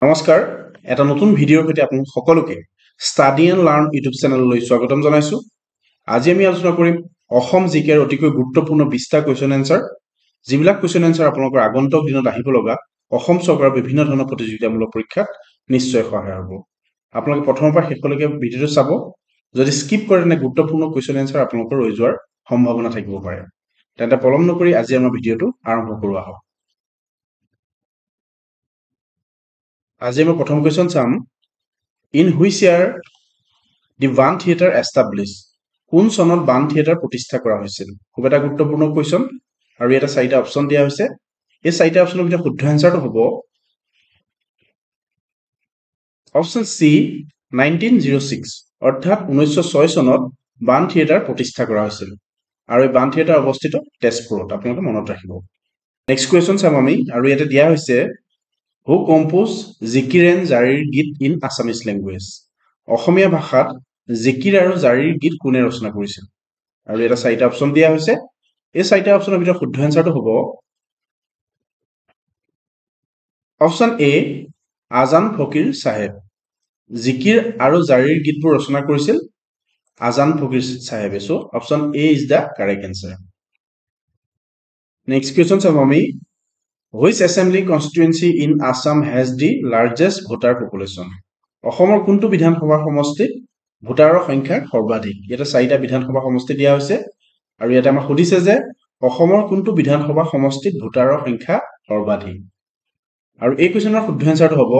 নমস্কাৰ এটা নতুন ভিডিঅ'ৰ সৈতে আপোনালোক সকলোকে ষ্টাডি এণ্ড লাৰ্ণ ইউটিউব চেনেললৈ স্বাগতম জনাইছো। আজি আমি আলোচনা কৰিম অসম জিকেৰ অতিকৈ গুৰুত্বপূৰ্ণ 20টা কুৱেশ্যন এনসাৰ, যিবিলাক কুৱেশ্যন এনসাৰ আপোনালোকৰ আগন্তুক দিনত আহিব লগা অসম চৰকাৰৰ বিভিন্ন ধৰণৰ প্ৰতিযোগিতামূলক পৰীক্ষাত নিশ্চয় সহায় হ'ব। আপোনালোকে প্ৰথমৰ পৰা শেষলৈকে ভিডিঅ'টো চাব। যদি স্কিপ কৰে তেনে গুৰুত্বপূৰ্ণ কুৱেশ্যন এনসাৰ আপোনালোকৰ ৰৈ যোৱাৰ সম্ভাৱনা থাকিব পাৰে। তেন্তে পলম নকৰি আজি আমাৰ ভিডিঅ'টো আৰম্ভ কৰোৱা হওক। আজি আমি প্ৰথম কুৱেশ্যন চাম। In which year the Ban theatre establish, কোন চনত বাণ থিয়েটাৰ প্ৰতিষ্ঠা কৰা হৈছিল? খুব এটা গুৰুত্বপূৰ্ণ কুৱেশ্যন আৰু ইয়াতে 4টা অপশ্যন দিয়া হৈছে। এই 4টা অপশ্যনৰ ভিতৰত শুদ্ধ এনসাৰটো হ'ব অপশ্যন চি 1906, অৰ্থাৎ 1906 চনত বাণ থিয়েটাৰ প্ৰতিষ্ঠা কৰা হৈছিল আৰু এই বাণ থিয়েটাৰ অৱস্থিত তেজপুৰত, আপোনালোকে মনত ৰাখিব। নেক্সট কুৱেশ্যন চাম আমি আৰু ইয়াতে দিয়া হৈছে হু কম্প'জ জিকিৰ এণ্ড জাৰীৰ গীত ইন আছামিজ লেংগুৱেজ, অসমীয়া ভাষাত জিকিৰ আৰু জাৰীৰ গীত কোনে ৰচনা কৰিছিল? আৰু এটা 4টা অপশ্যন দিয়া হৈছে। এই 4টা অপশ্যনৰ ভিতৰত শুদ্ধ এনসাৰটো হ'ব অপশ্যন এ আজান ফকীৰ চাহেব। জিকিৰ আৰু জাৰীৰ গীতবোৰ ৰচনা কৰিছিল আজান ফকীৰ চাহেবে। So' option A is the correct answer. Next question চাম আমি which assembly constituency in Assam has the largest voter population, অসমৰ কোনটো বিধানসভা সমষ্টিত ভোটাৰৰ সংখ্যা সৰ্বাধিক? ইয়াতে 4টা বিধানসভা সমষ্টি দিয়া হৈছে আৰু ইয়াতে আমাক সুধিছে যে অসমৰ কোনটো বিধানসভা সমষ্টিত ভোটাৰৰ সংখ্যা সৰ্বাধিক? আৰু এই কুৱেশ্যনৰ শুদ্ধ এনসাৰটো হ'ব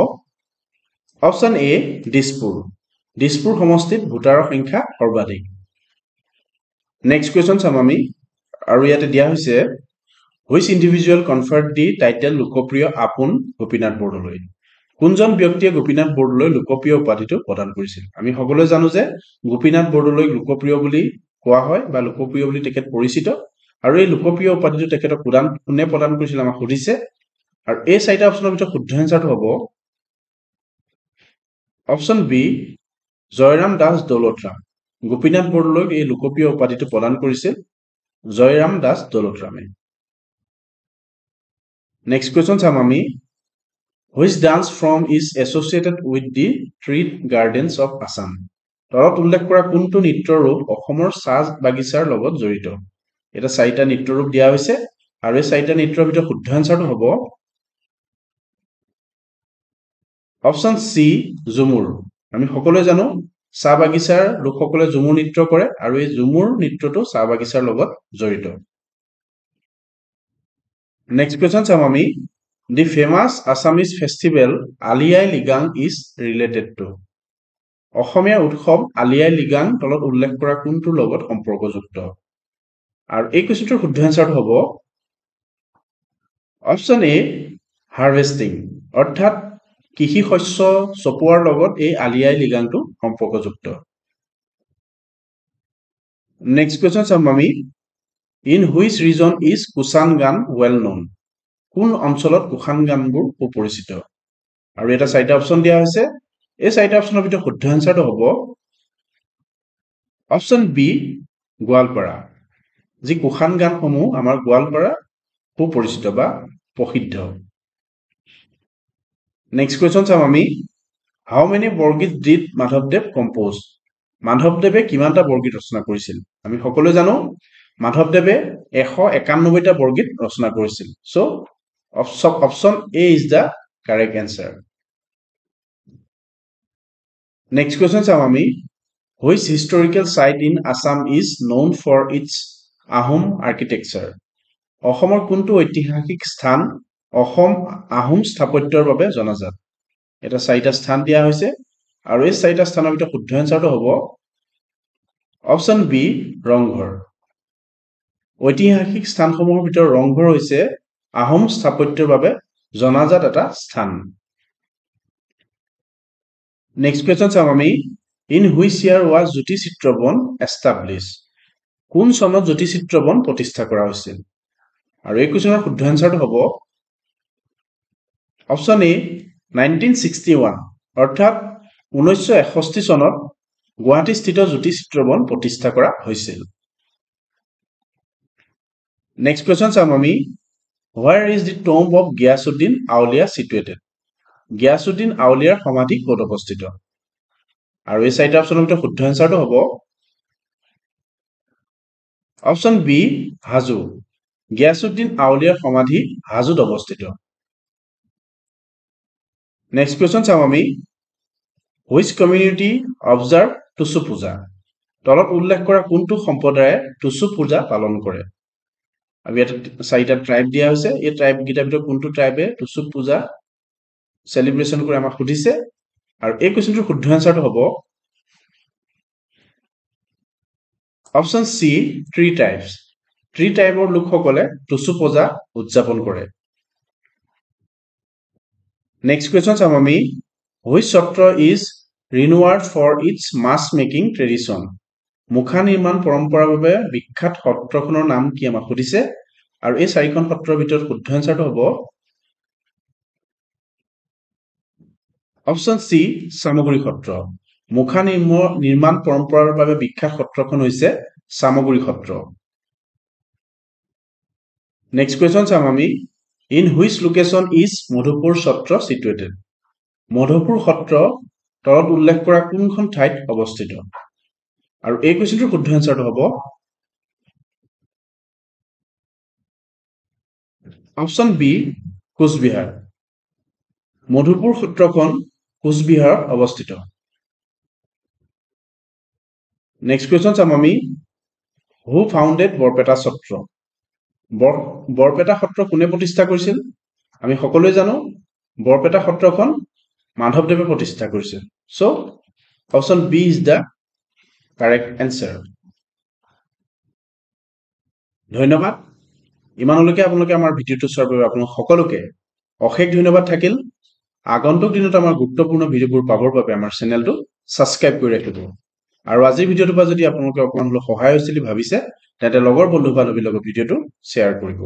অপশ্যন এ দিছপুৰ। দিছপুৰ সমষ্টিত ভোটাৰৰ সংখ্যা সৰ্বাধিক। নেক্সট কুৱেশ্যন চাম আমি আৰু ইয়াতে দিয়া হৈছে হুইচ ইণ্ডিভিজুৱেল কনফাৰ্ড দি টাইটেল লোকপ্ৰিয় আপোন গোপীনাথ বৰদলৈ, কোনজন ব্যক্তিয়ে গোপীনাথ বৰদলৈ লোকপ্ৰিয় উপাধিটো প্ৰদান কৰিছিল? আমি সকলোৱে জানো যে গোপীনাথ বৰদলৈক লোকপ্ৰিয় বুলি কোৱা হয় বা লোকপ্ৰিয় বুলি তেখেত পৰিচিত, আৰু এই লোকপ্ৰিয় উপাধিটো তেখেতক কোনে প্ৰদান কৰিছিল আমাক সুধিছে। আৰু এই 4টা অপশ্যনৰ ভিতৰত শুদ্ধ এনসাৰটো হ'ব অপশ্যন বি জয়ৰাম দাস দৌলতৰাম। গোপীনাথ বৰদলৈক এই লোকপ্ৰিয় উপাধিটো প্ৰদান কৰিছিল জয়ৰাম দাস দৌলতৰামে। নেক্সট কুৱেশ্যন চাম আমি which dance form is associated with the tree gardens of Assam, তলত উল্লেখ কৰা কোনটো নৃত্য ৰূপ অসমৰ চাহ বাগিচাৰ লগত জড়িত? এটা 4টা নৃত্য ৰূপ দিয়া হৈছে আৰু এই 4টা নৃত্যৰ ভিতৰত শুদ্ধ এনসাৰটো হ'ব অপশ্যন চি ঝুমুৰ। আমি সকলোৱে জানো চাহ বাগিচাৰ লোকসকলে ঝুমুৰ নৃত্য কৰে আৰু এই ঝুমুৰ নৃত্যটো চাহ বাগিচাৰ লগত জড়িত। নেক্সট কুৱেশ্যন চাম আমি the famous Assamese festival Ali Aye Ligang is related to, অসমীয়া উৎসৱ আলি আই লৃগাং তলত উল্লেখ কৰা কোনটোৰ লগত সম্পৰ্কযুক্ত? আৰু এই কুৱেশ্যনটোৰ শুদ্ধ এনসাৰটো হ'ব অপশ্যন এ হাৰ্ভেষ্টিং, অৰ্থাৎ কৃষি শস্য চপোৱাৰ লগত এই আলি আই লৃগাংটো সম্পৰ্কযুক্ত। নেক্সট কুৱেশ্যন চাম আমি in which region is Kushan Gaan well non, কোন অঞ্চলত কুষাণ গানবোৰ সুপৰিচিত? আৰু এটা 4টা অপশ্যন দিয়া হৈছে। এই 4টা অপশ্যনৰ ভিতৰত শুদ্ধ এনসাৰটো হ'ব অপশ্যন বি গোৱালপাৰা, যি কুষাণ গানসমূহ আমাৰ গোৱালপাৰা সুপৰিচিত বা প্ৰসিদ্ধ। নেক্সট কুৱেশ্যন চাম আমি হাউ মেনি বৰগীত ডিড মাধৱদেৱ কম্প'জ, মাধৱদেৱে কিমানটা বৰগীত ৰচনা কৰিছিল? আমি সকলোৱে জানো মাধৱদেৱে 191টা বৰগীত ৰচনা কৰিছিল। So' option A is the correct answer. Next question চাম আমি which historical site in Assam is known for its Ahom architecture, অসমৰ কোনটো ঐতিহাসিক স্থান আহোম স্থাপত্যৰ বাবে জনাজাত? এটা 4টা স্থান দিয়া হৈছে আৰু এই 4টা স্থানৰ ভিতৰত শুদ্ধ এনসাৰটো হ'ব অপশ্যন বি ৰংঘৰ। ঐতিহাসিক স্থানসমূহৰ ভিতৰত ৰংঘৰ হৈছে আহোম স্থাপত্যৰ বাবে জনাজাত এটা স্থান। নেক্সট কুৱেশ্যন চাম আমি in which year was Jyoti Chitraban establish, কোন চনত জ্যোতি চিত্ৰবন প্ৰতিষ্ঠা কৰা হৈছিল? আৰু এই কুৱেশ্যনৰ শুদ্ধ এনসাৰটো হ'ব অপশ্যন এ 1961, অৰ্থাৎ 1961 চনত গুৱাহাটীস্থিত জ্যোতি চিত্ৰবন প্ৰতিষ্ঠা কৰা হৈছিল। নেক্সট কুৱেশ্যন চাম আমি where is the tomb of Giyasuddin Auliya situated, Giyasuddin আউলিয়াৰ সমাধি ক'ত অৱস্থিত? আৰু এই চাৰিটা অপশ্যনৰ ভিতৰত শুদ্ধ এনচাৰটো হ'ব অপশ্যন বি হাজো। গিয়াছুদ্দিন আউলিয়াৰ সমাধি হাজোত অৱস্থিত। নেক্সট কুৱেশ্যন চাম আমি হুইচ কমিউনিটি অবজাৰ্ভ টুচু পূজা? তলত উল্লেখ কৰা কোনটো সম্প্ৰদায়ে টুচু পূজা পালন কৰে? আৰু ইয়াত চাৰিটা ট্ৰাইব দিয়া হৈছে। এই ট্ৰাইবকেইটাৰ ভিতৰত কোনটো ট্ৰাইবে টুচু পূজা চেলিব্ৰেশ্যন কৰি আমাক সুধিছে। আৰু এই কুৱেশ্যনটোৰ শুদ্ধ এনচাৰটো হ'ব option C tea tribes. Tea ট্ৰাইবৰ লোকসকলে টুচু পূজা উদযাপন কৰে। নেক্সট কুৱেশ্যন চাম আমি which sattra is renowned for its mask making tradition? মুখা নিৰ্মাণ পৰম্পৰাৰ বাবে বিখ্যাত সত্ৰখনৰ নাম কি আমাক সুধিছে। আৰু এই চাৰিখন সত্ৰৰ ভিতৰত শুদ্ধ এনচাৰটো হ'ব অপশ্যন চি চামগুৰি সত্ৰ। মুখা নিৰ্মাণ পৰম্পৰাৰ বাবে বিখ্যাত সত্ৰখন হৈছে চামগুৰি সত্ৰ। নেক্সট কুৱেশ্যন চাম আমি in which location is Madhupur Sattra situated? Madhupur Sattra তলত উল্লেখ কৰা কোনখন ঠাইত অৱস্থিত? আৰু এই কুৱেশ্যনটোৰ শুদ্ধ এনচাৰটো হ'ব অপশ্যন বি কোচবিহাৰ। মধুপুৰ সত্ৰখন কোচবিহাৰত অৱস্থিত। নেক্সট কুৱেশ্যন চাম আমি হু ফাউণ্ডেড বৰপেটা সত্ৰ? বৰপেটা সত্ৰ কোনে প্ৰতিষ্ঠা কৰিছিল? আমি সকলোৱে জানো বৰপেটা সত্ৰখন মাধৱদেৱে প্ৰতিষ্ঠা কৰিছিল। So' option B is the correct answer. ধন্যবাদ। ইমানলৈকে আপোনালোকে আমাৰ ভিডিঅ'টো চোৱাৰ বাবে আপোনালোক সকলোকে অশেষ ধন্যবাদ থাকিল। আগন্তুক দিনত আমাৰ গুৰুত্বপূৰ্ণ ভিডিঅ'বোৰ পাবৰ বাবে আমাৰ চেনেলটো ছাবস্ক্ৰাইব কৰি ৰাখিব। আৰু আজিৰ ভিডিঅ'টোৰ পৰা যদি আপোনালোকে অকণমান হ'লেও সহায় হৈছে বুলি ভাবিছে তেন্তে লগৰ বন্ধু বান্ধৱীৰ লগত ভিডিঅ'টো শ্বেয়াৰ কৰিব।